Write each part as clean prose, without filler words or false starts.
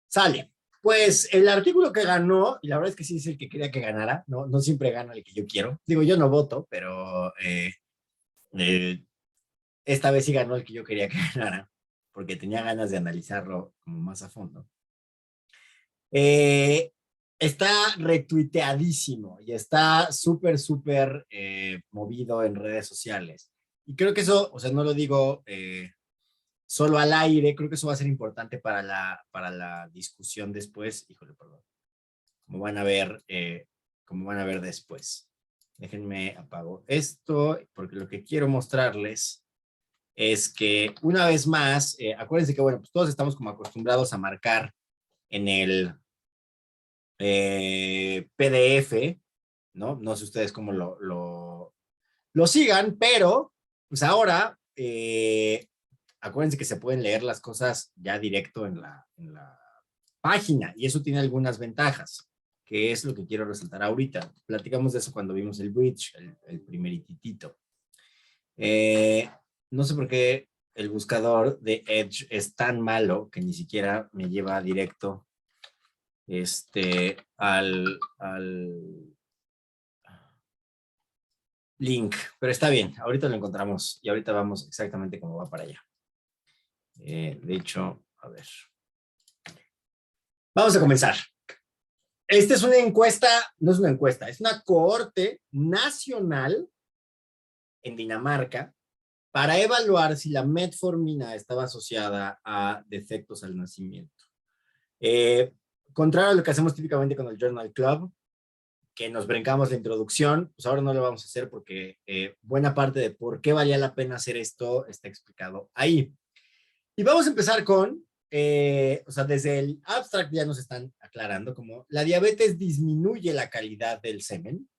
Sale. Pues el artículo que ganó, y la verdad es que sí es el que quería que ganara, no, no siempre gana el que yo quiero. Digo, yo no voto, pero eh, esta vez sí ganó el que yo quería que ganara, porque tenía ganas de analizarlo como más a fondo. Eh, Está retuiteadísimo y está súper, súper movido en redes sociales. Y creo que eso, o sea, no lo digo solo al aire, creo que eso va a ser importante para la discusión después. Híjole, perdón. Como van a ver, como van a ver después. Déjenme apago esto, porque lo que quiero mostrarles es que una vez más, acuérdense que, bueno, pues todos estamos como acostumbrados a marcar en el PDF, ¿no? No sé ustedes cómo lo sigan, pero pues ahora, acuérdense que se pueden leer las cosas ya directo en la página y eso tiene algunas ventajas, que es lo que quiero resaltar ahorita. Platicamos de eso cuando vimos el bridge, el primerititito. Eh, no sé por qué el buscador de Edge es tan malo que ni siquiera me lleva directo al link, pero está bien, ahorita lo encontramos y ahorita vamos exactamente cómo va para allá. De hecho, a ver. Vamos a comenzar. Esta es una encuesta, no es una encuesta, es una cohorte nacional en Dinamarca para evaluar si la metformina estaba asociada a defectos al nacimiento. Eh, Contrario a lo que hacemos típicamente con el Journal Club, que nos brincamos la introducción, pues ahora no lo vamos a hacer porque buena parte de por qué valía la pena hacer esto está explicado ahí. Y vamos a empezar con, o sea, desde el abstract ya nos están aclarando como la diabetes disminuye la calidad del semen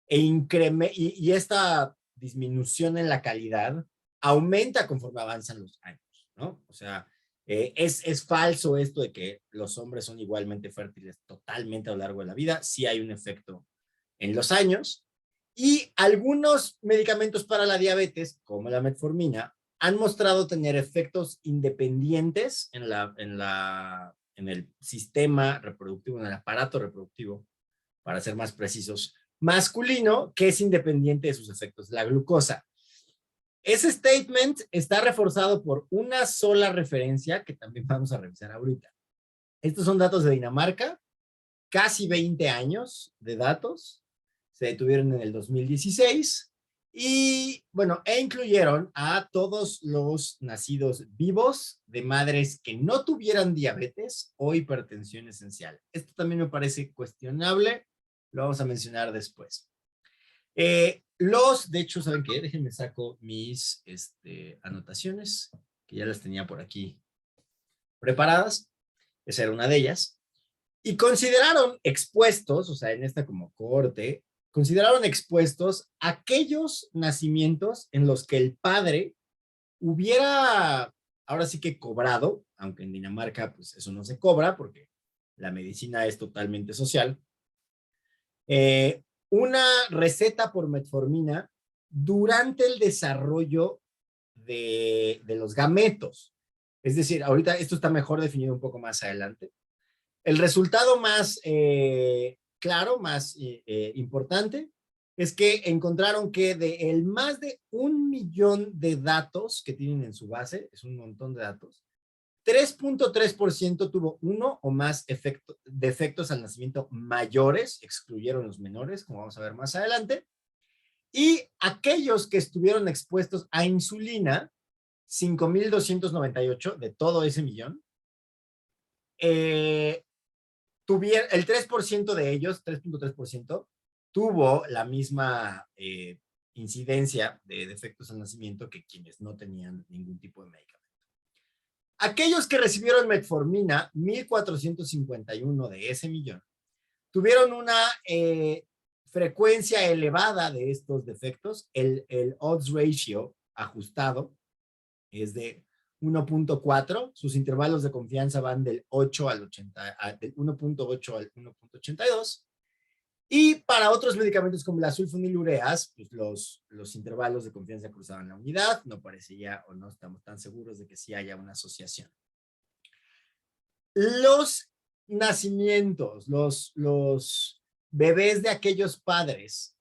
y esta disminución en la calidad aumenta conforme avanzan los años, ¿no? O sea, es falso esto de que los hombres son igualmente fértiles totalmente a lo largo de la vida. Sí hay un efecto en los años. Y algunos medicamentos para la diabetes, como la metformina, han mostrado tener efectos independientes en el sistema reproductivo, en el aparato reproductivo, para ser más precisos, masculino, que es independiente de sus efectos, la glucosa. Ese statement está reforzado por una sola referencia que también vamos a revisar ahorita. Estos son datos de Dinamarca, casi 20 años de datos, se detuvieron en el 2016 y bueno, incluyeron a todos los nacidos vivos de madres que no tuvieran diabetes o hipertensión esencial. Esto también me parece cuestionable, lo vamos a mencionar después. De hecho, ¿saben qué? Déjenme saco mis anotaciones, que ya las tenía por aquí preparadas. Esa era una de ellas. Y consideraron expuestos, o sea, en esta como cohorte, consideraron expuestos aquellos nacimientos en los que el padre hubiera, ahora sí que cobrado, aunque en Dinamarca pues eso no se cobra porque la medicina es totalmente social, una receta por metformina durante el desarrollo de los gametos. Es decir, ahorita esto está mejor definido un poco más adelante. El resultado más claro, más importante, es que encontraron que de el más de 1 millón de datos que tienen en su base, es un montón de datos, 3.3% tuvo uno o más defectos al nacimiento mayores, excluyeron los menores, como vamos a ver más adelante, y aquellos que estuvieron expuestos a insulina, 5,298 de todo ese millón, tuvieron, el 3% de ellos, 3.3%, tuvo la misma incidencia de defectos al nacimiento que quienes no tenían ningún tipo de medicamento. Aquellos que recibieron metformina, 1,451 de ese millón, tuvieron una frecuencia elevada de estos defectos. El odds ratio ajustado es de 1.4, sus intervalos de confianza van del 8 al 80, del 1.8 al 1.82, y para otros medicamentos como las sulfonilureas, pues los intervalos de confianza cruzaban la unidad, no parecía o no estamos tan seguros de que sí haya una asociación. Los nacimientos, los bebés de aquellos padres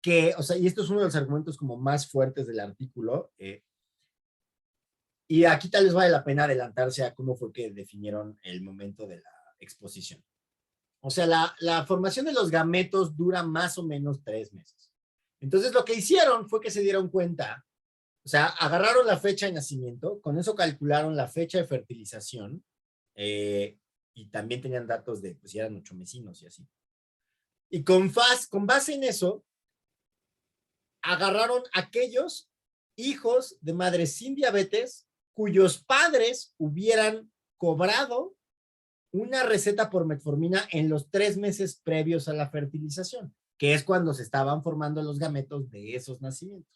que, o sea, y esto es uno de los argumentos como más fuertes del artículo, y aquí tal vez vale la pena adelantarse a cómo fue que definieron el momento de la exposición. O sea, la formación de los gametos dura más o menos 3 meses. Entonces, lo que hicieron fue que se dieron cuenta, o sea, agarraron la fecha de nacimiento, con eso calcularon la fecha de fertilización, y también tenían datos de, pues, si eran 8 mesinos y así. Y con base en eso, agarraron aquellos hijos de madres sin diabetes cuyos padres hubieran cobrado una receta por metformina en los 3 meses previos a la fertilización, que es cuando se estaban formando los gametos de esos nacimientos.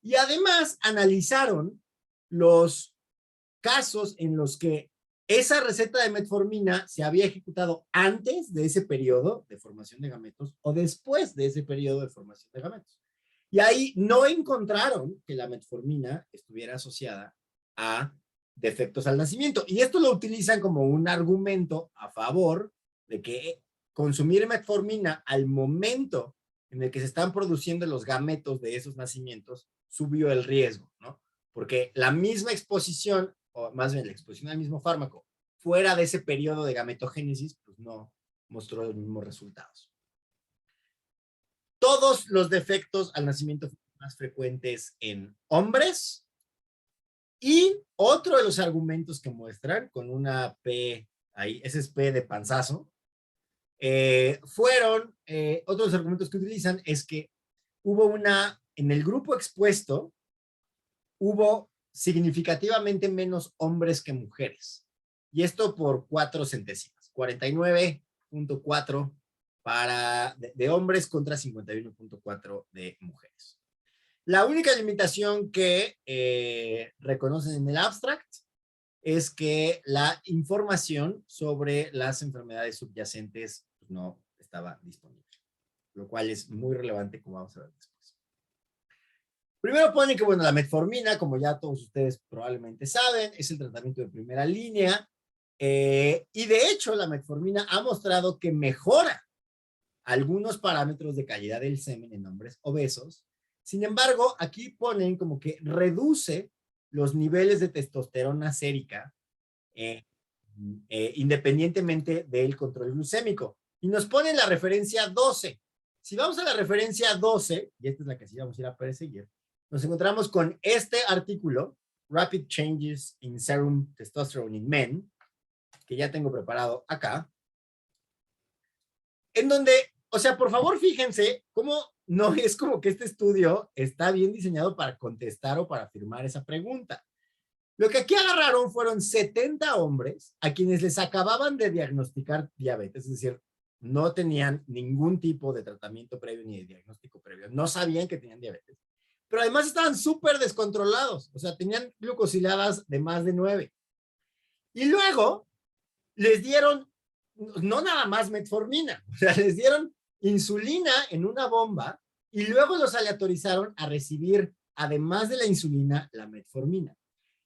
Y además analizaron los casos en los que esa receta de metformina se había ejecutado antes de ese periodo de formación de gametos o después de ese periodo de formación de gametos. Y ahí no encontraron que la metformina estuviera asociada a defectos al nacimiento. Y esto lo utilizan como un argumento a favor de que consumir metformina al momento en el que se están produciendo los gametos de esos nacimientos subió el riesgo, ¿no? Porque la misma exposición, o más bien la exposición al mismo fármaco, fuera de ese periodo de gametogénesis, pues no mostró los mismos resultados. Todos los defectos al nacimiento más frecuentes en hombres. Y otro de los argumentos que muestran con una P ahí, ese es P de panzazo, fueron, otros argumentos que utilizan es que hubo en el grupo expuesto, hubo significativamente menos hombres que mujeres. Y esto por 4 centésimas, 49.4 de hombres contra 51.4 de mujeres. La única limitación que reconocen en el abstract es que la información sobre las enfermedades subyacentes pues, no estaba disponible, lo cual es muy relevante, como vamos a ver después. Primero ponen que, bueno, la metformina, como ya todos ustedes probablemente saben, es el tratamiento de primera línea, y de hecho la metformina ha mostrado que mejora algunos parámetros de calidad del semen en hombres obesos. Sin embargo, aquí ponen como que reduce los niveles de testosterona sérica independientemente del control glucémico. Y nos ponen la referencia 12. Si vamos a la referencia 12, y esta es la que sí vamos a ir a perseguir, nos encontramos con este artículo, Rapid Changes in Serum Testosterone in Men, que ya tengo preparado acá, en donde, o sea, por favor, fíjense cómo no es como que este estudio está bien diseñado para contestar o para afirmar esa pregunta. Lo que aquí agarraron fueron 70 hombres a quienes les acababan de diagnosticar diabetes, es decir, no tenían ningún tipo de tratamiento previo ni de diagnóstico previo, no sabían que tenían diabetes, pero además estaban súper descontrolados, o sea, tenían glucosiladas de más de 9. Y luego les dieron no nada más metformina, o sea, les dieron insulina en una bomba y luego los aleatorizaron a recibir, además de la insulina, la metformina.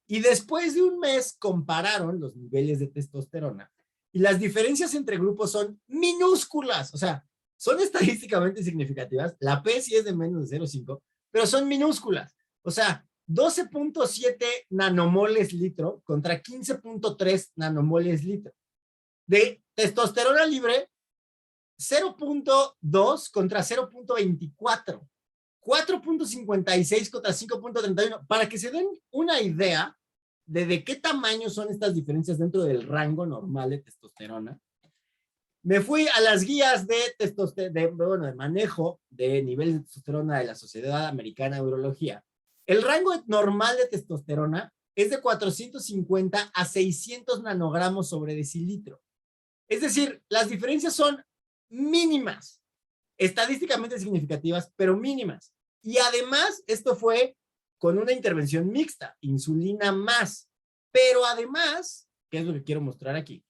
Y después de un mes compararon los niveles de testosterona y las diferencias entre grupos son minúsculas, o sea, son estadísticamente significativas. La P sí es de menos de 0,5, pero son minúsculas. O sea, 12.7 nanomoles litro contra 15.3 nanomoles litro. De testosterona libre, 0.2 contra 0.24. 4.56 contra 5.31, para que se den una idea de qué tamaño son estas diferencias dentro del rango normal de testosterona. Me fui a las guías de manejo de nivel de testosterona de la Sociedad Americana de Urología. El rango normal de testosterona es de 450 a 600 nanogramos sobre decilitro. Es decir, las diferencias son mínimas, estadísticamente significativas, pero mínimas. Y además, esto fue con una intervención mixta, insulina más. Pero además, ¿qué es lo que quiero mostrar aquí?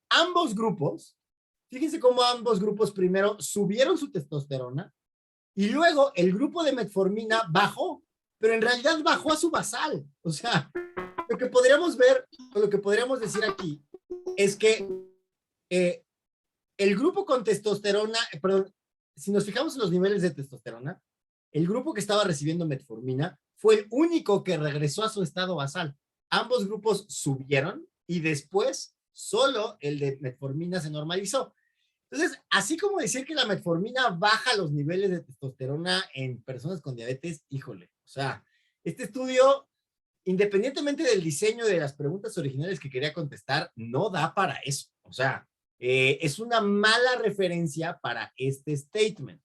Ambos grupos, fíjense cómo ambos grupos primero subieron su testosterona y luego el grupo de metformina bajó, pero en realidad bajó a su basal. O sea, lo que podríamos ver, lo que podríamos decir aquí, es que el grupo con testosterona, perdón, si nos fijamos en los niveles de testosterona, el grupo que estaba recibiendo metformina fue el único que regresó a su estado basal. Ambos grupos subieron y después solo el de metformina se normalizó. Entonces, así como decir que la metformina baja los niveles de testosterona en personas con diabetes, híjole, o sea, este estudio, independientemente del diseño de las preguntas originales que quería contestar, no da para eso. O sea, es una mala referencia para este statement,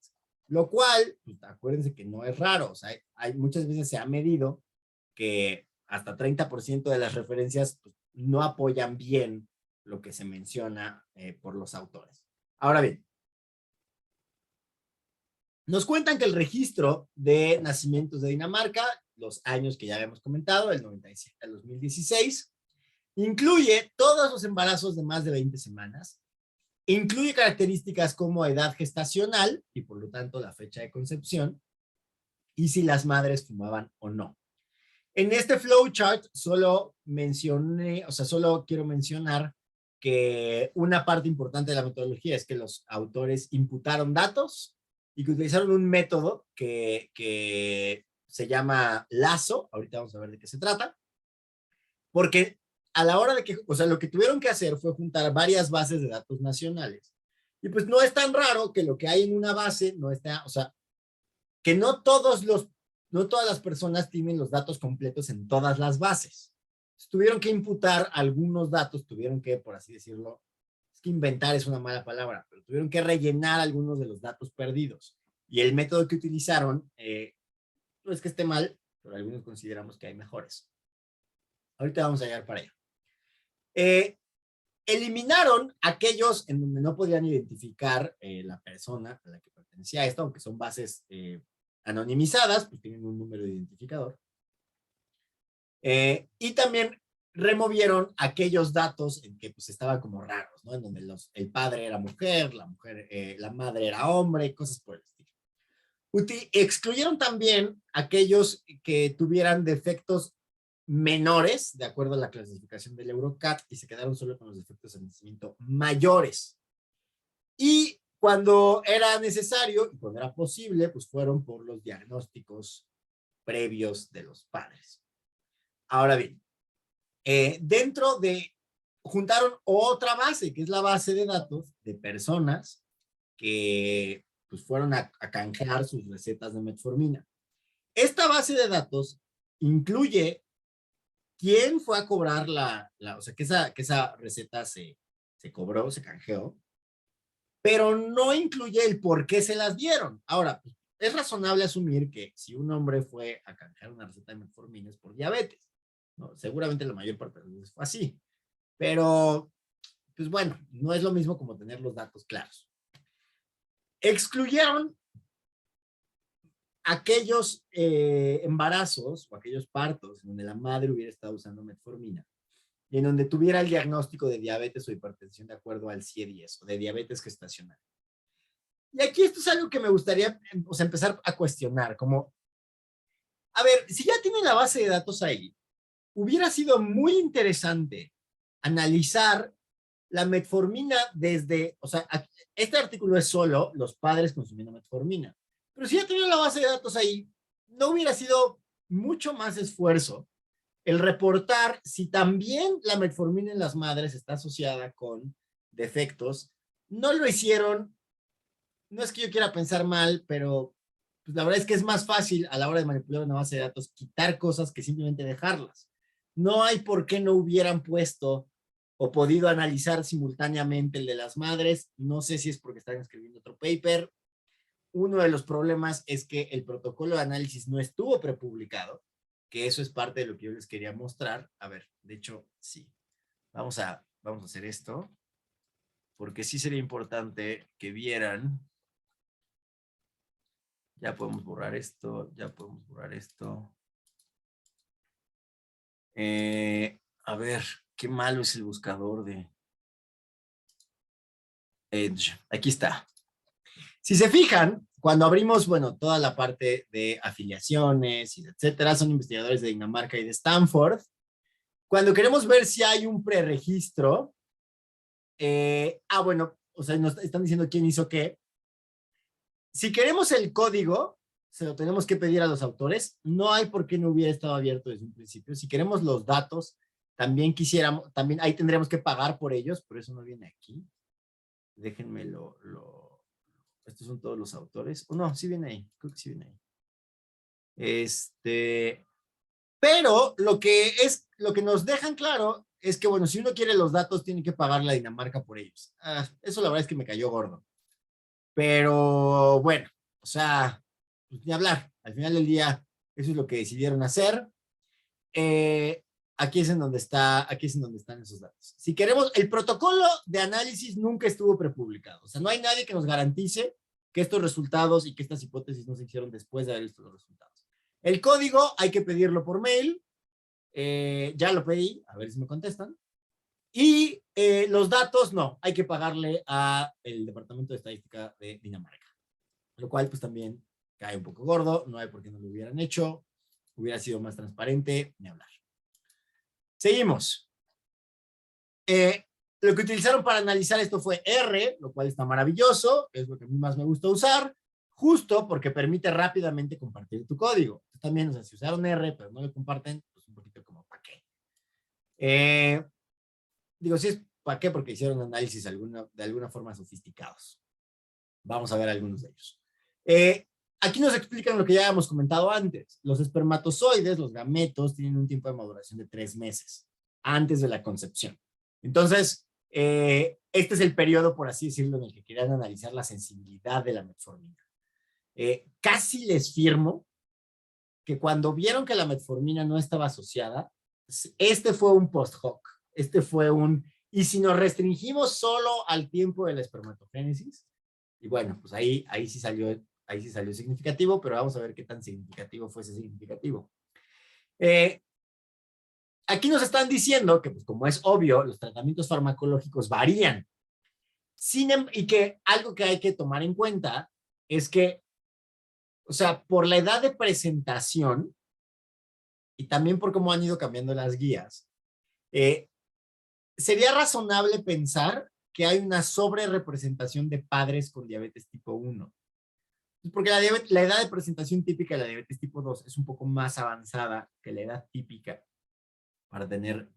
lo cual, pues, acuérdense que no es raro, o sea, muchas veces se ha medido que hasta 30% de las referencias pues, no apoyan bien lo que se menciona por los autores. Ahora bien, nos cuentan que el registro de nacimientos de Dinamarca, los años que ya habíamos comentado, del 97 al 2016, incluye todos los embarazos de más de 20 semanas, incluye características como edad gestacional y por lo tanto la fecha de concepción, y si las madres fumaban o no. En este flowchart solo mencioné, o sea, solo quiero mencionar que una parte importante de la metodología es que los autores imputaron datos y que utilizaron un método que se llama Lazo, ahorita vamos a ver de qué se trata, porque a la hora de que, o sea, lo que tuvieron que hacer fue juntar varias bases de datos nacionales. Y pues no es tan raro que lo que hay en una base no está, o sea, que no todas las personas tienen los datos completos en todas las bases. Tuvieron que imputar algunos datos, tuvieron que, por así decirlo, es que inventar es una mala palabra, pero tuvieron que rellenar algunos de los datos perdidos. Y el método que utilizaron, no es que esté mal, pero algunos consideramos que hay mejores. Ahorita vamos a llegar para allá. Eliminaron aquellos en donde no podían identificar la persona a la que pertenecía a esto, aunque son bases anonimizadas, pues tienen un número de identificador. Y también removieron aquellos datos en que pues estaban como raros, ¿no? En donde el padre era mujer, la madre era hombre, cosas por el estilo. Excluyeron también aquellos que tuvieran defectos menores, de acuerdo a la clasificación del Eurocat, y se quedaron solo con los defectos de nacimiento mayores. Y cuando era necesario y cuando era posible, pues fueron por los diagnósticos previos de los padres. Ahora bien, juntaron otra base, que es la base de datos de personas que pues fueron a canjear sus recetas de metformina. Esta base de datos incluye quién fue a cobrar o sea, que esa receta se cobró, se canjeó, pero no incluye el por qué se las dieron. Ahora, pues, es razonable asumir que si un hombre fue a canjear una receta de metformina es por diabetes, ¿no? Seguramente la mayor parte de las veces fue así, pero pues bueno, no es lo mismo como tener los datos claros. Excluyeron aquellos embarazos o aquellos partos en donde la madre hubiera estado usando metformina y en donde tuviera el diagnóstico de diabetes o hipertensión de acuerdo al CIE-10 o de diabetes gestacional. Y aquí esto es algo que me gustaría, o sea, empezar a cuestionar, como, a ver, si ya tienen la base de datos ahí, hubiera sido muy interesante analizar la metformina desde, o sea, este artículo es solo los padres consumiendo metformina, pero si ya tienen la base de datos ahí, no hubiera sido mucho más esfuerzo el reportar si también la metformina en las madres está asociada con defectos. No lo hicieron, no es que yo quiera pensar mal, pero pues la verdad es que es más fácil a la hora de manipular una base de datos quitar cosas que simplemente dejarlas. No hay por qué no hubieran puesto o podido analizar simultáneamente el de las madres. No sé si es porque están escribiendo otro paper. Uno de los problemas es que el protocolo de análisis no estuvo prepublicado, que eso es parte de lo que yo les quería mostrar. A ver, de hecho, sí. Vamos a hacer esto, porque sí sería importante que vieran. Ya podemos borrar esto, ya podemos borrar esto. A ver, qué malo es el buscador de Edge. Aquí está. Si se fijan, cuando abrimos, bueno, toda la parte de afiliaciones, etcétera, son investigadores de Dinamarca y de Stanford. Cuando queremos ver si hay un preregistro, Bueno, o sea, nos están diciendo quién hizo qué. Si queremos el código, se lo tenemos que pedir a los autores. No hay por qué no hubiera estado abierto desde un principio. Si queremos los datos, también quisiéramos, también ahí tendremos que pagar por ellos, pero eso no viene aquí. Déjenme estos son todos los autores. No, sí viene ahí, creo que sí viene ahí. Pero lo que nos dejan claro es que, bueno, si uno quiere los datos, tiene que pagarle a Dinamarca por ellos. Eso la verdad es que me cayó gordo. Pero bueno, o sea, pues ni hablar. Al final del día, eso es lo que decidieron hacer. Aquí es en donde están esos datos. Si queremos, el protocolo de análisis nunca estuvo prepublicado. O sea, no hay nadie que nos garantice que estos resultados y que estas hipótesis no se hicieron después de haber visto los resultados. El código hay que pedirlo por mail. Ya lo pedí, a ver si me contestan. Y los datos, no, hay que pagarle al Departamento de Estadística de Dinamarca. Lo cual, pues también cae un poco gordo. No hay por qué no lo hubieran hecho. Hubiera sido más transparente, ni hablar. Seguimos. Lo que utilizaron para analizar esto fue R, lo cual está maravilloso, es lo que a mí más me gusta usar, justo porque permite rápidamente compartir tu código. También, o sea, si usaron R, pero no lo comparten, pues un poquito como, ¿para qué? Digo, sí es para qué, porque hicieron análisis de alguna forma sofisticados. Vamos a ver algunos de ellos. Aquí nos explican lo que ya habíamos comentado antes. Los espermatozoides, los gametos, tienen un tiempo de maduración de 3 meses antes de la concepción. Entonces, este es el periodo, por así decirlo, en el que querían analizar la sensibilidad de la metformina. Casi les firmo que cuando vieron que la metformina no estaba asociada, este fue un post hoc. Este fue y si nos restringimos solo al tiempo de la espermatogénesis, y bueno, pues ahí sí salió significativo, pero vamos a ver qué tan significativo fue ese significativo. Aquí nos están diciendo que, pues, como es obvio, los tratamientos farmacológicos varían. Y que algo que hay que tomar en cuenta es que, o sea, por la edad de presentación y también por cómo han ido cambiando las guías, sería razonable pensar que hay una sobrerepresentación de padres con diabetes tipo 1. Porque la edad de presentación típica de la diabetes tipo 2 es un poco más avanzada que la edad típica para tener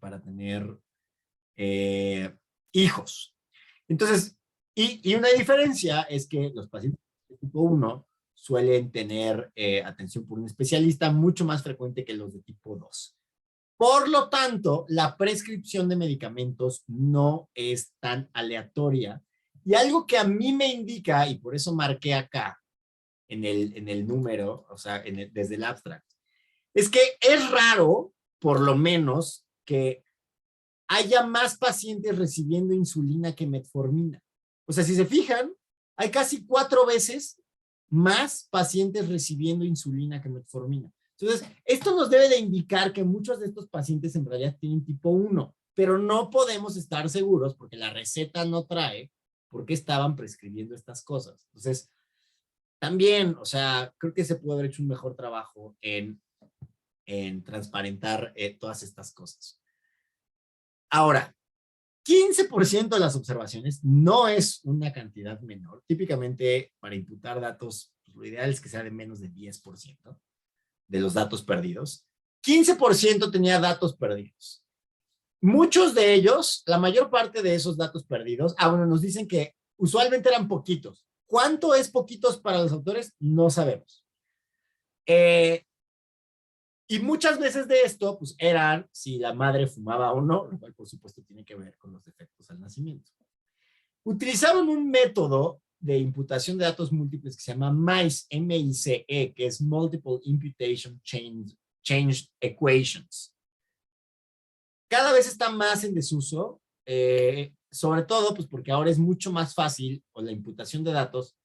hijos. Entonces, y una diferencia es que los pacientes de tipo 1 suelen tener atención por un especialista mucho más frecuente que los de tipo 2. Por lo tanto, la prescripción de medicamentos no es tan aleatoria. Y algo que a mí me indica, y por eso marqué acá en el número, o sea, desde el abstract, es que es raro, por lo menos, que haya más pacientes recibiendo insulina que metformina. O sea, si se fijan, hay casi 4 veces más pacientes recibiendo insulina que metformina. Entonces, esto nos debe de indicar que muchos de estos pacientes en realidad tienen tipo 1, pero no podemos estar seguros porque la receta no trae por qué estaban prescribiendo estas cosas. Entonces, también, o sea, creo que se puede haber hecho un mejor trabajo en transparentar todas estas cosas. Ahora, 15% de las observaciones no es una cantidad menor. Típicamente, para imputar datos, pues, lo ideal es que sea de menos de 10% de los datos perdidos. 15% tenía datos perdidos. Muchos de ellos, la mayor parte de esos datos perdidos, bueno, nos dicen que usualmente eran poquitos. ¿Cuánto es poquitos para los autores? No sabemos. Y muchas veces de esto, pues eran si la madre fumaba o no, lo cual por supuesto tiene que ver con los defectos al nacimiento. Utilizaron un método de imputación de datos múltiples que se llama MICE, M-I-C-E, que es Multiple Imputation Change Equations. Cada vez está más en desuso, sobre todo pues porque ahora es mucho más fácil, o la imputación de datos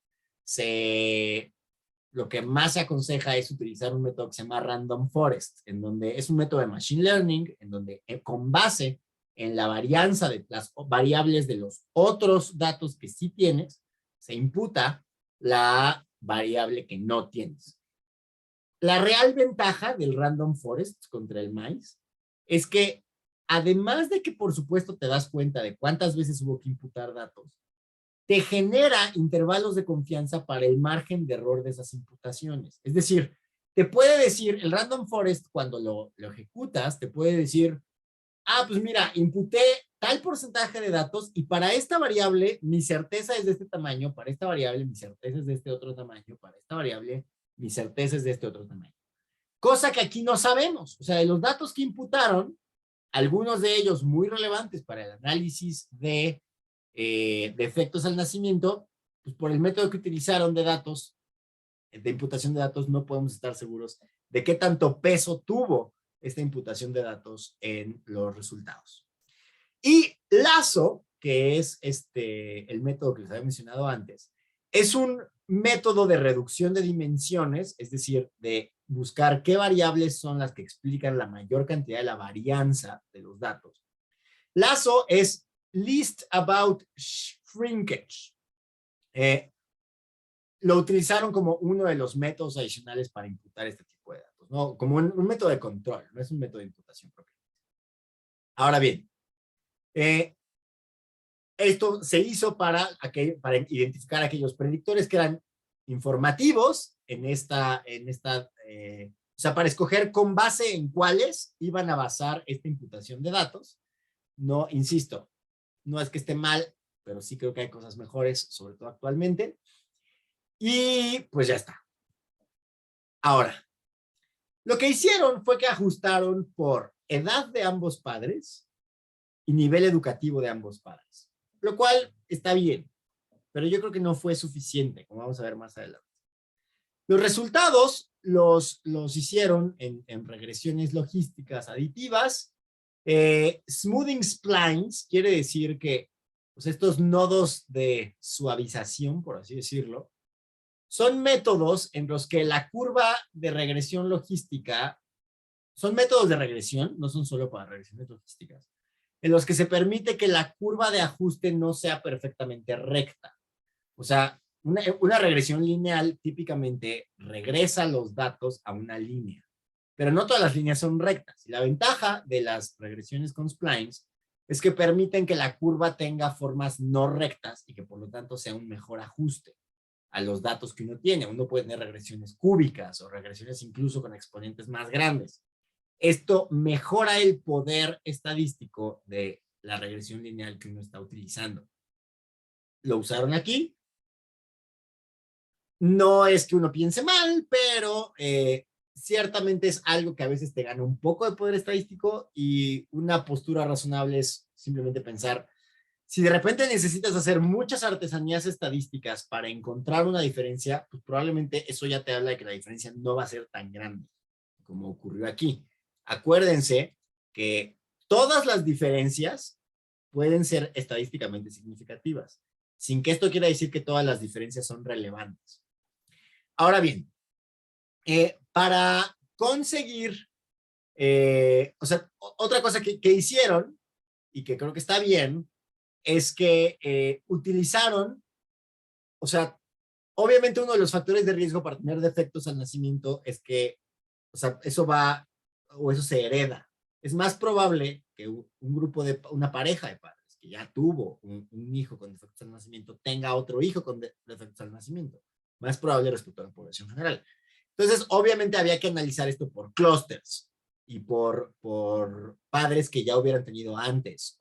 lo que más se aconseja es utilizar un método que se llama Random Forest, en donde es un método de Machine Learning, en donde con base en la varianza de las variables de los otros datos que sí tienes, se imputa la variable que no tienes. La real ventaja del Random Forest contra el MICE es que además de que por supuesto te das cuenta de cuántas veces hubo que imputar datos, te genera intervalos de confianza para el margen de error de esas imputaciones. Es decir, te puede decir, el random forest cuando lo ejecutas, te puede decir, pues mira, imputé tal porcentaje de datos y para esta variable mi certeza es de este tamaño, para esta variable mi certeza es de este otro tamaño, para esta variable mi certeza es de este otro tamaño. Cosa que aquí no sabemos. O sea, de los datos que imputaron, algunos de ellos muy relevantes para el análisis de efectos al nacimiento, pues por el método que utilizaron de datos, de imputación de datos, no podemos estar seguros de qué tanto peso tuvo esta imputación de datos en los resultados. Y Lasso, que es el método que les había mencionado antes, es un método de reducción de dimensiones, es decir, de buscar qué variables son las que explican la mayor cantidad de la varianza de los datos. Lasso es Least About Shrinkage. Lo utilizaron como uno de los métodos adicionales para imputar este tipo de datos, ¿no? Como un método de control, no es un método de imputación propia. Ahora bien, esto se hizo para identificar aquellos predictores que eran informativos o sea, para escoger con base en cuáles iban a basar esta imputación de datos. No, insisto, no es que esté mal, pero sí creo que hay cosas mejores, sobre todo actualmente. Y pues ya está. Ahora, lo que hicieron fue que ajustaron por edad de ambos padres y nivel educativo de ambos padres, lo cual está bien, pero yo creo que no fue suficiente, como vamos a ver más adelante. Los resultados los hicieron en regresiones logísticas aditivas. Smoothing splines quiere decir que pues, estos nodos de suavización, por así decirlo, son métodos en los que la curva de regresión logística, son métodos de regresión, no son solo para regresiones logísticas, en los que se permite que la curva de ajuste no sea perfectamente recta. O sea, una regresión lineal típicamente regresa los datos a una línea, pero no todas las líneas son rectas. Y la ventaja de las regresiones con splines es que permiten que la curva tenga formas no rectas y que por lo tanto sea un mejor ajuste a los datos que uno tiene. Uno puede tener regresiones cúbicas o regresiones incluso con exponentes más grandes. Esto mejora el poder estadístico de la regresión lineal que uno está utilizando. Lo usaron aquí. No es que uno piense mal, pero ciertamente es algo que a veces te gana un poco de poder estadístico y una postura razonable es simplemente pensar, si de repente necesitas hacer muchas artesanías estadísticas para encontrar una diferencia, pues probablemente eso ya te habla de que la diferencia no va a ser tan grande como ocurrió aquí. Acuérdense que todas las diferencias pueden ser estadísticamente significativas, sin que esto quiera decir que todas las diferencias son relevantes. Ahora bien, para conseguir, o sea, otra cosa que hicieron y que creo que está bien, es que utilizaron, o sea, obviamente uno de los factores de riesgo para tener defectos al nacimiento es que, o sea, eso va, o eso se hereda. Es más probable que una pareja de padres que ya tuvo un hijo con defectos al nacimiento tenga otro hijo con defectos al nacimiento. Más probable respecto a la población general. Entonces, obviamente había que analizar esto por clústeres y por padres que ya hubieran tenido antes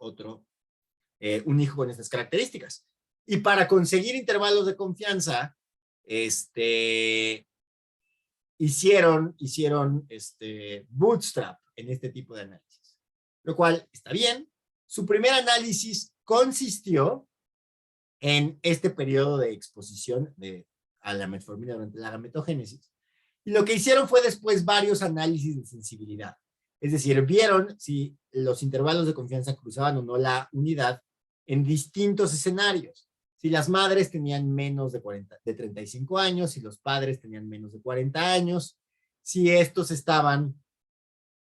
un hijo con estas características. Y para conseguir intervalos de confianza, hicieron bootstrap en este tipo de análisis, lo cual está bien. Su primer análisis consistió en este periodo de exposición a la metformina durante la gametogénesis. Y lo que hicieron fue después varios análisis de sensibilidad. Es decir, vieron si los intervalos de confianza cruzaban o no la unidad en distintos escenarios. Si las madres tenían menos de 35 años, si los padres tenían menos de 40 años, si estos estaban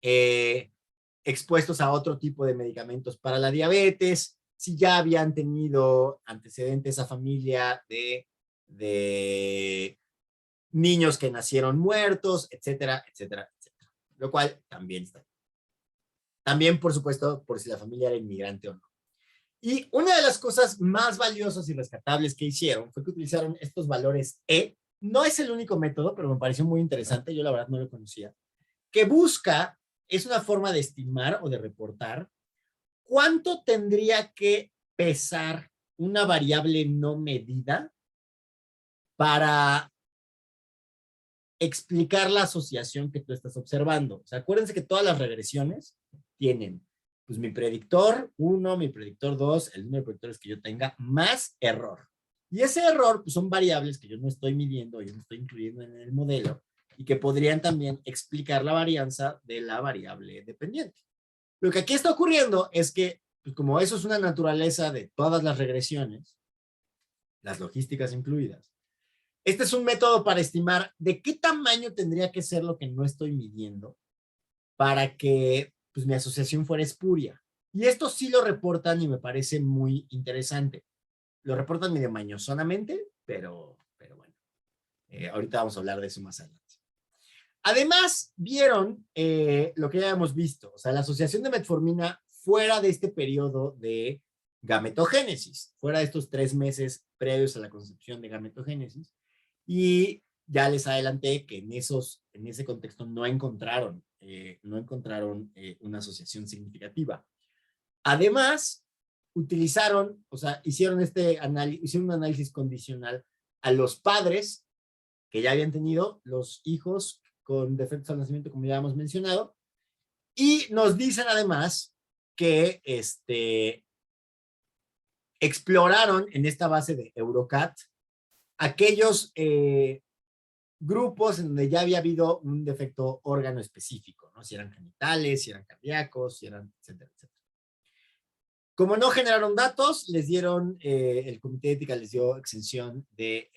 expuestos a otro tipo de medicamentos para la diabetes, si ya habían tenido antecedentes a familia de niños que nacieron muertos, etcétera, etcétera, etcétera. Lo cual también está bien. También, por supuesto, por si la familia era inmigrante o no. Y una de las cosas más valiosas y rescatables que hicieron fue que utilizaron estos valores E. No es el único método, pero me pareció muy interesante. Yo la verdad no lo conocía. Que busca, es una forma de estimar o de reportar cuánto tendría que pesar una variable no medida para explicar la asociación que tú estás observando. O sea, acuérdense que todas las regresiones tienen pues mi predictor 1, mi predictor 2, el número de predictores que yo tenga, más error. Y ese error pues, son variables que yo no estoy midiendo, yo no estoy incluyendo en el modelo y que podrían también explicar la varianza de la variable dependiente. Lo que aquí está ocurriendo es que, pues, como eso es una naturaleza de todas las regresiones, las logísticas incluidas, este es un método para estimar de qué tamaño tendría que ser lo que no estoy midiendo para que pues, mi asociación fuera espuria. Y esto sí lo reportan y me parece muy interesante. Lo reportan medio mañosonamente, pero bueno. Ahorita vamos a hablar de eso más adelante. Además, vieron lo que ya hemos visto, o sea, la asociación de metformina fuera de este periodo de gametogénesis, fuera de estos 3 meses previos a la concepción de gametogénesis, y ya les adelanté que en ese contexto no encontraron una asociación significativa. Además, utilizaron, o sea, hicieron un análisis condicional a los padres que ya habían tenido los hijos con defectos al nacimiento, como ya hemos mencionado, y nos dicen además que exploraron en esta base de Eurocat aquellos grupos en donde ya había habido un defecto órgano específico, ¿no? Si eran genitales, si eran cardíacos, si eran, etcétera, etcétera. Como no generaron datos, les dieron, el comité de ética les dio exención pues,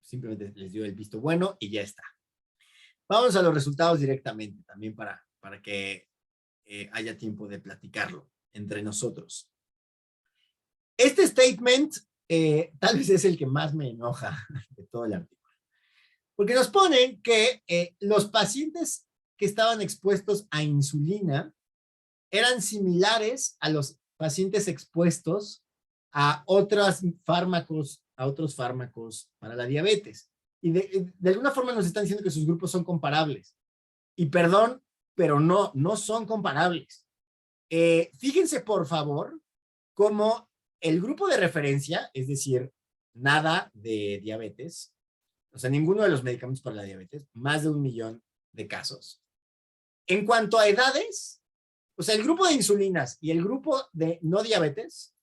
simplemente les dio el visto bueno y ya está. Vamos a los resultados directamente, también para que haya tiempo de platicarlo entre nosotros. Este statement tal vez es el que más me enoja de todo el artículo, porque nos ponen que los pacientes que estaban expuestos a insulina eran similares a los pacientes expuestos a otros fármacos para la diabetes. Y de alguna forma nos están diciendo que sus grupos son comparables. Y perdón, pero no son comparables. Fíjense, por favor, cómo el grupo de referencia, es decir, nada de diabetes, o sea, ninguno de los medicamentos para la diabetes, más de 1 millón de casos. En cuanto a edades, o sea, el grupo de insulinas y el grupo de no diabetes,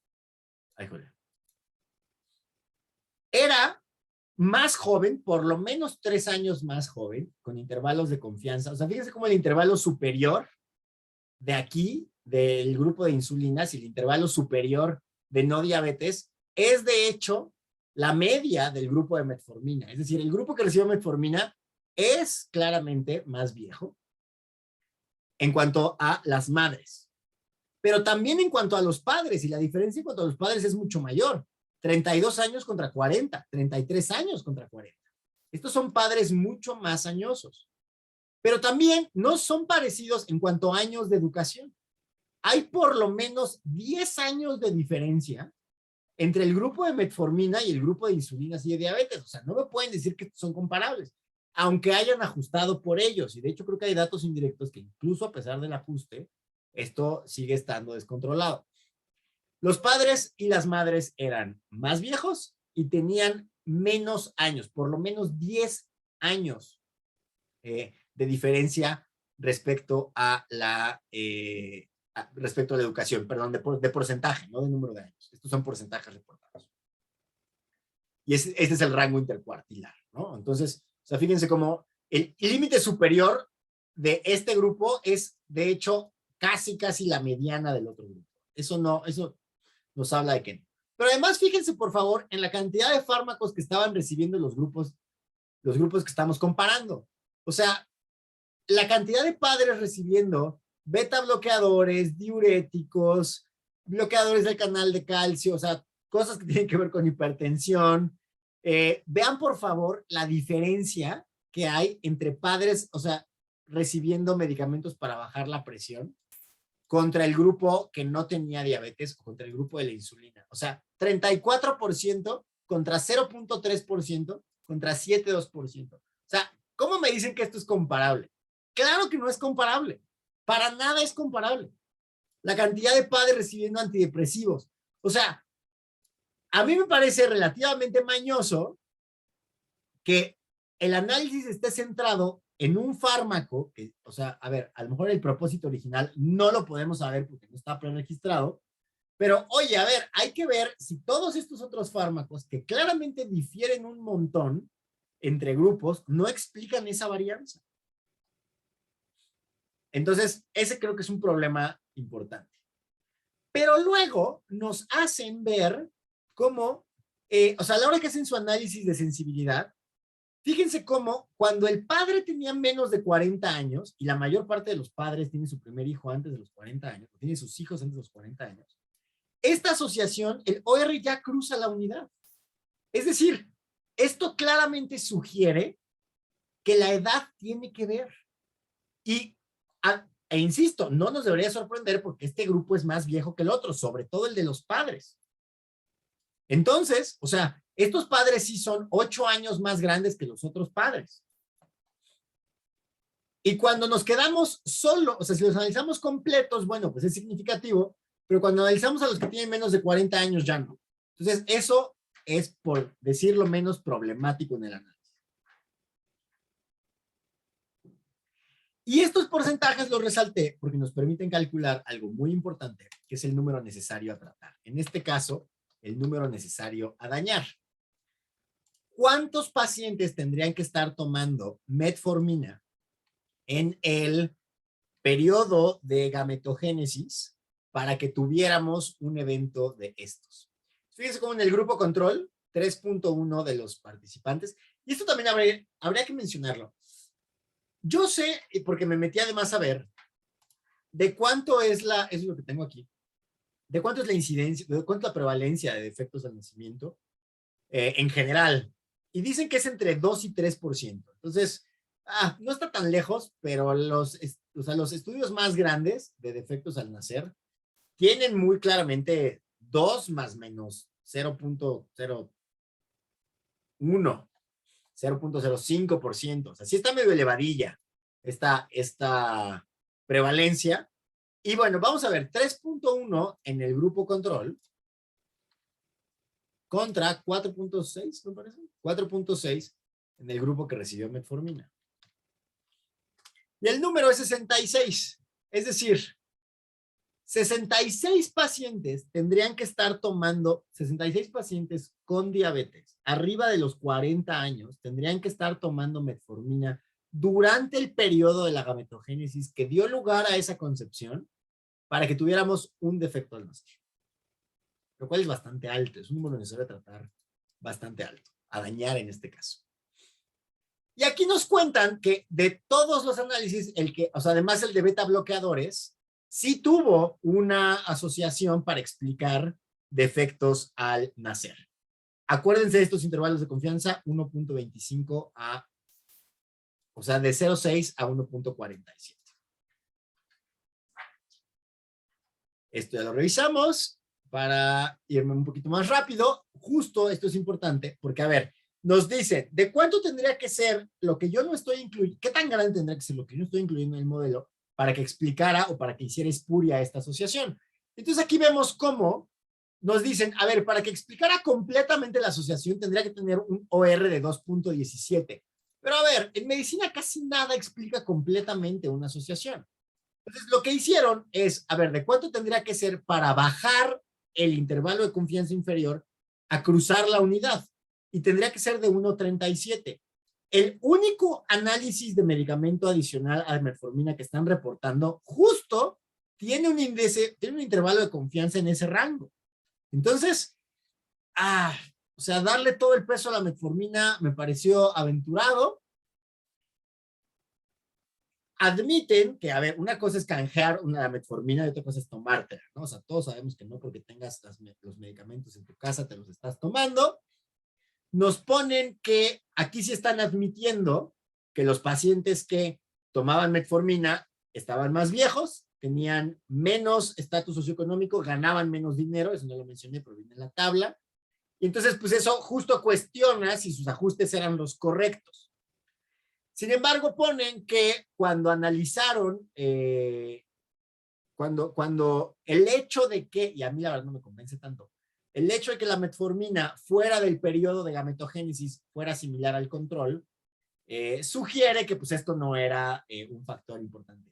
era más joven, por lo menos 3 años más joven, con intervalos de confianza. O sea, fíjense cómo el intervalo superior de aquí, del grupo de insulinas, y el intervalo superior de no diabetes, es de hecho la media del grupo de metformina. Es decir, el grupo que recibe metformina es claramente más viejo en cuanto a las madres, pero también en cuanto a los padres, y la diferencia en cuanto a los padres es mucho mayor. 32 años contra 40, 33 años contra 40. Estos son padres mucho más añosos, pero también no son parecidos en cuanto a años de educación. Hay por lo menos 10 años de diferencia entre el grupo de metformina y el grupo de insulinas y de diabetes. O sea, no me pueden decir que son comparables, aunque hayan ajustado por ellos. Y de hecho creo que hay datos indirectos que incluso a pesar del ajuste, esto sigue estando descontrolado. Los padres y las madres eran más viejos y tenían menos años, por lo menos 10 años de diferencia respecto a la educación, perdón, de porcentaje, no de número de años. Estos son porcentajes reportados. Y este es el rango intercuartilar, ¿no? Entonces, o sea, fíjense cómo el límite superior de este grupo es, de hecho, casi la mediana del otro grupo. Eso nos habla de que no. Pero además, fíjense, por favor, en la cantidad de fármacos que estaban recibiendo los grupos que estamos comparando. O sea, la cantidad de padres recibiendo beta bloqueadores, diuréticos, bloqueadores del canal de calcio, o sea, cosas que tienen que ver con hipertensión. Vean, por favor, la diferencia que hay entre padres, o sea, recibiendo medicamentos para bajar la presión contra el grupo que no tenía diabetes o contra el grupo de la insulina. O sea, 34% contra 0.3% contra 7.2%. O sea, ¿cómo me dicen que esto es comparable? Claro que no es comparable. Para nada es comparable. La cantidad de padres recibiendo antidepresivos. O sea, a mí me parece relativamente mañoso que el análisis esté centrado en un fármaco, que, o sea, a ver, a lo mejor el propósito original no lo podemos saber porque no está preregistrado, pero oye, a ver, hay que ver si todos estos otros fármacos, que claramente difieren un montón entre grupos, no explican esa varianza. Entonces, ese creo que es un problema importante. Pero luego nos hacen ver cómo, o sea, a la hora que hacen su análisis de sensibilidad, fíjense cómo cuando el padre tenía menos de 40 años, y la mayor parte de los padres tiene su primer hijo antes de los 40 años, o tiene sus hijos antes de los 40 años, esta asociación, el OR ya cruza la unidad. Es decir, esto claramente sugiere que la edad tiene que ver. E insisto, no nos debería sorprender porque este grupo es más viejo que el otro, sobre todo el de los padres. Entonces, o sea, estos padres sí son 8 años más grandes que los otros padres. Y cuando nos quedamos solo, o sea, si los analizamos completos, bueno, pues es significativo, pero cuando analizamos a los que tienen menos de 40 años, ya no. Entonces, eso es, por decirlo menos, problemático en el análisis. Y estos porcentajes los resalté porque nos permiten calcular algo muy importante, que es el número necesario a tratar. En este caso, el número necesario a dañar. ¿Cuántos pacientes tendrían que estar tomando metformina en el periodo de gametogénesis para que tuviéramos un evento de estos? Fíjense cómo en el grupo control, 3.1 de los participantes, y esto también habría que mencionarlo. Yo sé, porque me metí además a ver, de cuánto es es lo que tengo aquí, de cuánto es la incidencia, de cuánto es la prevalencia de defectos al nacimiento en general. Y dicen que es entre 2 y 3%. Entonces, no está tan lejos, pero o sea, los estudios más grandes de defectos al nacer tienen muy claramente 2 más menos 0.01, 0.05%. O sea, sí está medio elevadilla esta prevalencia. Y bueno, vamos a ver, 3.1 en el grupo control contra 4.6, me parece. 4.6 en el grupo que recibió metformina. Y el número es 66. Es decir, 66 pacientes tendrían que estar tomando, 66 pacientes con diabetes arriba de los 40 años tendrían que estar tomando metformina durante el periodo de la gametogénesis que dio lugar a esa concepción para que tuviéramos un defecto al nacer. Lo cual es bastante alto, es un número necesario a tratar bastante alto, a dañar en este caso. Y aquí nos cuentan que de todos los análisis, o sea, además el de beta bloqueadores, sí tuvo una asociación para explicar defectos al nacer. Acuérdense de estos intervalos de confianza, 1.25 o sea, de 0.6 a 1.47. Esto ya lo revisamos para irme un poquito más rápido. Justo esto es importante porque, a ver, nos dice, ¿de cuánto tendría que ser lo que yo no estoy incluyendo? ¿Qué tan grande tendría que ser lo que yo no estoy incluyendo en el modelo para que explicara o para que hiciera espuria esta asociación? Entonces aquí vemos cómo nos dicen, a ver, para que explicara completamente la asociación tendría que tener un OR de 2.17. Pero a ver, en medicina casi nada explica completamente una asociación. Entonces lo que hicieron es, a ver, ¿de cuánto tendría que ser para bajar el intervalo de confianza inferior a cruzar la unidad? Y tendría que ser de 1.37. El único análisis de medicamento adicional a la metformina que están reportando justo tiene un índice, tiene un intervalo de confianza en ese rango. Entonces, o sea, darle todo el peso a la metformina me pareció aventurado. Admiten que, a ver, una cosa es canjear una metformina y otra cosa es tomártela, ¿no? O sea, todos sabemos que no porque tengas los medicamentos en tu casa te los estás tomando. Nos ponen que aquí sí están admitiendo que los pacientes que tomaban metformina estaban más viejos, tenían menos estatus socioeconómico, ganaban menos dinero, eso no lo mencioné, pero viene en la tabla. Y entonces, pues eso justo cuestiona si sus ajustes eran los correctos. Sin embargo, ponen que cuando analizaron, cuando el hecho de que, y a mí la verdad no me convence tanto, el hecho de que la metformina fuera del periodo de gametogénesis fuera similar al control, sugiere que pues esto no era un factor importante.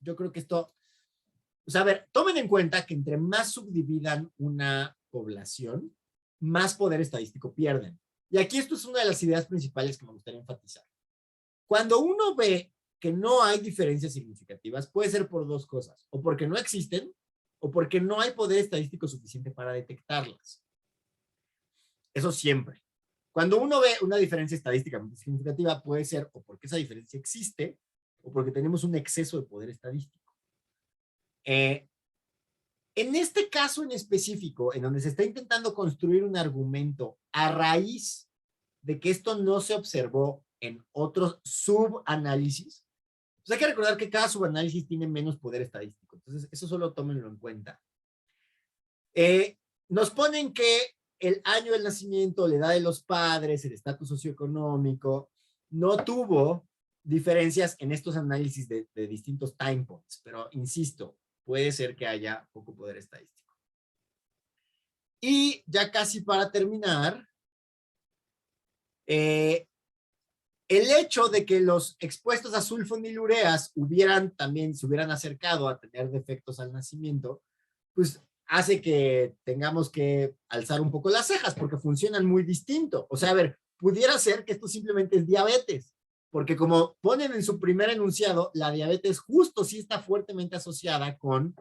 Yo creo que esto, o sea, a ver, tomen en cuenta que entre más subdividan una población, más poder estadístico pierden. Y aquí esto es una de las ideas principales que me gustaría enfatizar. Cuando uno ve que no hay diferencias significativas, puede ser por dos cosas, o porque no existen, o porque no hay poder estadístico suficiente para detectarlas. Eso siempre. Cuando uno ve una diferencia estadísticamente significativa, puede ser o porque esa diferencia existe, o porque tenemos un exceso de poder estadístico. En este caso en específico, en donde se está intentando construir un argumento a raíz de que esto no se observó en otros subanálisis, pues hay que recordar que cada subanálisis tiene menos poder estadístico. Entonces, eso solo tómenlo en cuenta. Nos ponen que el año del nacimiento, la edad de los padres, el estatus socioeconómico, no tuvo diferencias en estos análisis de distintos time points, pero insisto, puede ser que haya poco poder estadístico. Y ya casi para terminar, el hecho de que los expuestos a sulfonilureas se hubieran acercado a tener defectos al nacimiento, pues hace que tengamos que alzar un poco las cejas porque funcionan muy distinto. O sea, a ver, pudiera ser que esto simplemente es diabetes, porque como ponen en su primer enunciado, la diabetes justo sí está fuertemente asociada con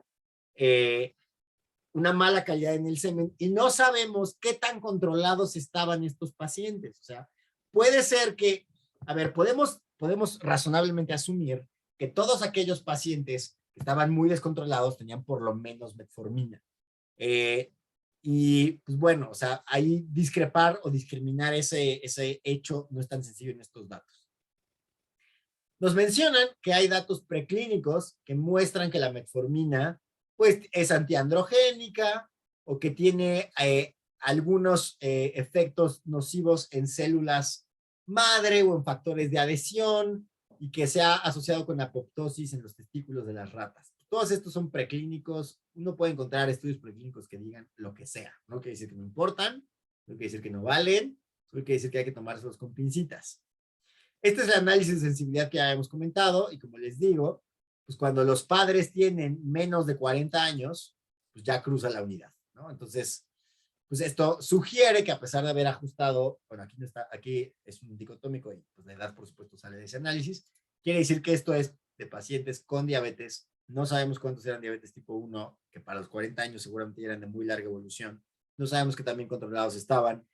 una mala calidad en el semen y no sabemos qué tan controlados estaban estos pacientes. O sea, puede ser que, a ver, podemos razonablemente asumir que todos aquellos pacientes que estaban muy descontrolados tenían por lo menos metformina. Y pues bueno, o sea, ahí discrepar o discriminar ese hecho no es tan sencillo en estos datos. Nos mencionan que hay datos preclínicos que muestran que la metformina pues es antiandrogénica o que tiene algunos efectos nocivos en células madre o en factores de adhesión y que se ha asociado con apoptosis en los testículos de las ratas. Todos estos son preclínicos. Uno puede encontrar estudios preclínicos que digan lo que sea. No quiere decir que no importan, no quiere decir que no valen, solo quiere decir que hay que tomárselos con pincitas. Este es el análisis de sensibilidad que ya hemos comentado y como les digo, pues cuando los padres tienen menos de 40 años, pues ya cruza la unidad, ¿no? Entonces, pues esto sugiere que a pesar de haber ajustado, bueno, aquí no está, aquí es un dicotómico y pues la edad por supuesto sale de ese análisis, quiere decir que esto es de pacientes con diabetes, no sabemos cuántos eran diabetes tipo 1, que para los 40 años seguramente eran de muy larga evolución, no sabemos que también controlados estaban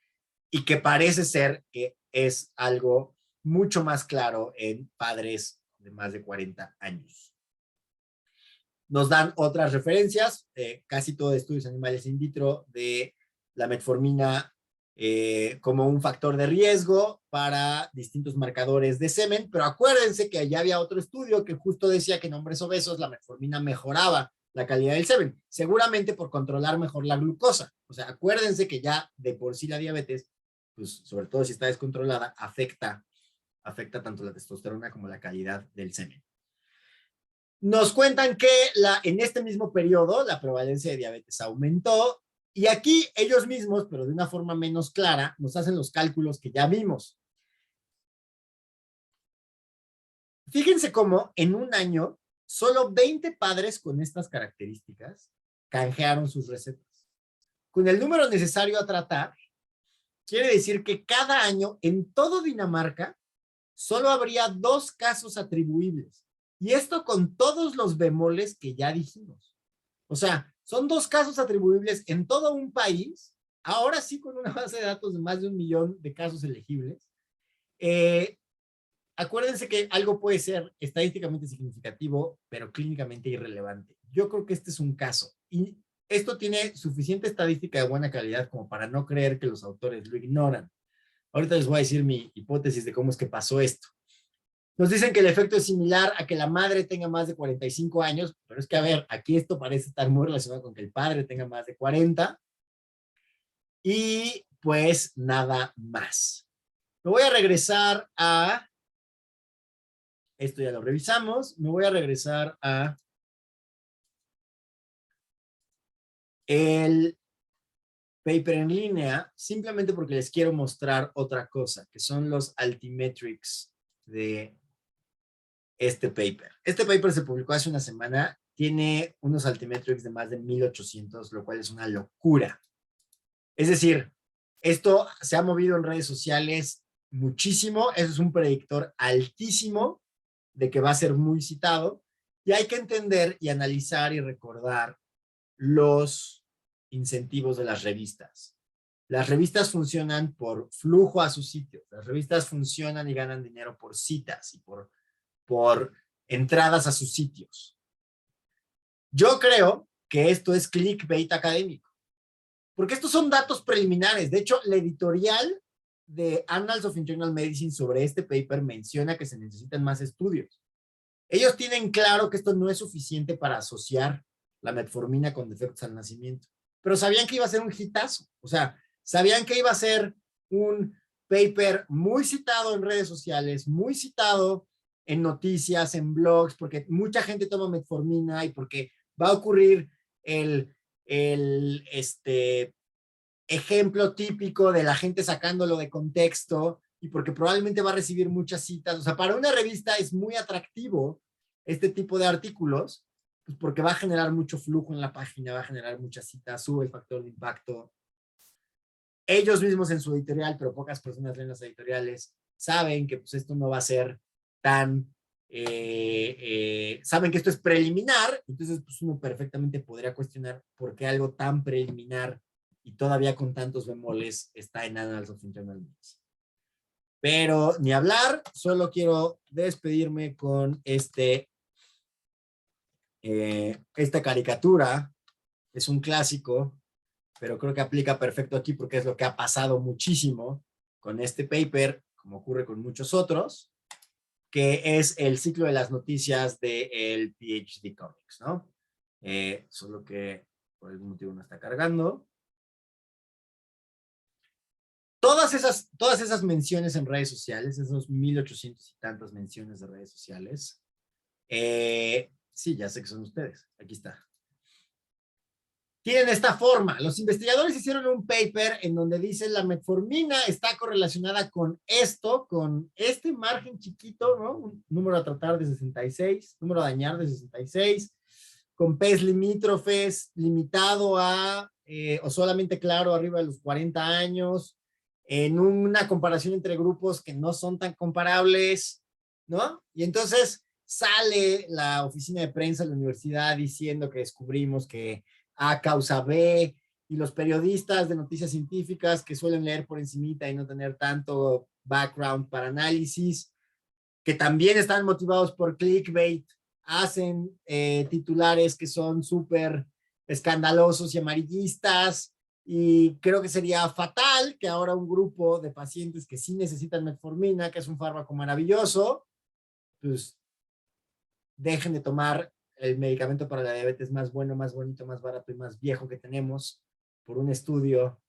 y que parece ser que es algo mucho más claro en padres de más de 40 años. Nos dan otras referencias, casi todo de estudios animales in vitro de la metformina como un factor de riesgo para distintos marcadores de semen, pero acuérdense que allá había otro estudio que justo decía que en hombres obesos la metformina mejoraba la calidad del semen, seguramente por controlar mejor la glucosa. O sea, acuérdense que ya de por sí la diabetes, pues sobre todo si está descontrolada, afecta tanto la testosterona como la calidad del semen. Nos cuentan que en este mismo periodo la prevalencia de diabetes aumentó y aquí ellos mismos, pero de una forma menos clara, nos hacen los cálculos que ya vimos. Fíjense cómo en un año solo 20 padres con estas características canjearon sus recetas. Con el número necesario a tratar, quiere decir que cada año en todo Dinamarca solo habría 2 casos atribuibles. Y esto con todos los bemoles que ya dijimos. O sea, son 2 casos atribuibles en todo un país, ahora sí con una base de datos de más de 1 millón de casos elegibles. Acuérdense que algo puede ser estadísticamente significativo, pero clínicamente irrelevante. Yo creo que este es un caso. Y esto tiene suficiente estadística de buena calidad como para no creer que los autores lo ignoran. Ahorita les voy a decir mi hipótesis de cómo es que pasó esto. Nos dicen que el efecto es similar a que la madre tenga más de 45 años, pero es que, a ver, aquí esto parece estar muy relacionado con que el padre tenga más de 40. Y pues nada más. Me voy a regresar a, esto ya lo revisamos, me voy a regresar a el paper en línea, simplemente porque les quiero mostrar otra cosa, que son los altimetrics de este paper. Este paper se publicó hace una semana, tiene unos altimetrics de más de 1800, lo cual es una locura. Es decir, esto se ha movido en redes sociales muchísimo, eso es un predictor altísimo de que va a ser muy citado, y hay que entender y analizar y recordar los incentivos de las revistas. Las revistas funcionan por flujo a sus sitios, las revistas funcionan y ganan dinero por citas y por entradas a sus sitios. Yo creo que esto es clickbait académico, porque estos son datos preliminares. De hecho, la editorial de Annals of Internal Medicine sobre este paper menciona que se necesitan más estudios. Ellos tienen claro que esto no es suficiente para asociar la metformina con defectos al nacimiento, pero sabían que iba a ser un hitazo. O sea, sabían que iba a ser un paper muy citado en redes sociales, muy citado en noticias, en blogs, porque mucha gente toma metformina y porque va a ocurrir el ejemplo típico de la gente sacándolo de contexto y porque probablemente va a recibir muchas citas. O sea, para una revista es muy atractivo este tipo de artículos, pues porque va a generar mucho flujo en la página, va a generar muchas citas, sube el factor de impacto. Ellos mismos en su editorial, pero pocas personas leen las editoriales, saben que pues esto no va a ser tan... saben que esto es preliminar, entonces pues uno perfectamente podría cuestionar por qué algo tan preliminar y todavía con tantos bemoles está en Annals of Internal Medicine. Pero ni hablar, solo quiero despedirme con esta caricatura. Es un clásico, pero creo que aplica perfecto aquí porque es lo que ha pasado muchísimo con este paper, como ocurre con muchos otros, que es el ciclo de las noticias del PhD Comics, ¿no? Solo que por algún motivo no está cargando. Todas esas menciones en redes sociales, esos 1800 y tantas menciones de redes sociales, sí, ya sé que son ustedes, aquí está. Tienen esta forma. Los investigadores hicieron un paper en donde dicen la metformina está correlacionada con esto, con este margen chiquito, ¿no? Un número a tratar de 66, número a dañar de 66, con P's limítrofes limitado a, o solamente claro, arriba de los 40 años, en una comparación entre grupos que no son tan comparables, ¿no? Y entonces sale la oficina de prensa de la universidad diciendo que descubrimos que A causa B, y los periodistas de noticias científicas que suelen leer por encimita y no tener tanto background para análisis, que también están motivados por clickbait, hacen titulares que son súper escandalosos y amarillistas, y creo que sería fatal que ahora un grupo de pacientes que sí necesitan metformina, que es un fármaco maravilloso, pues dejen de tomar el medicamento para la diabetes más bueno, más bonito, más barato y más viejo que tenemos por un estudio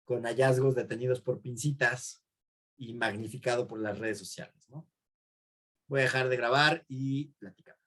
con hallazgos detenidos por pincitas y magnificado por las redes sociales, ¿no? Voy a dejar de grabar y platicar.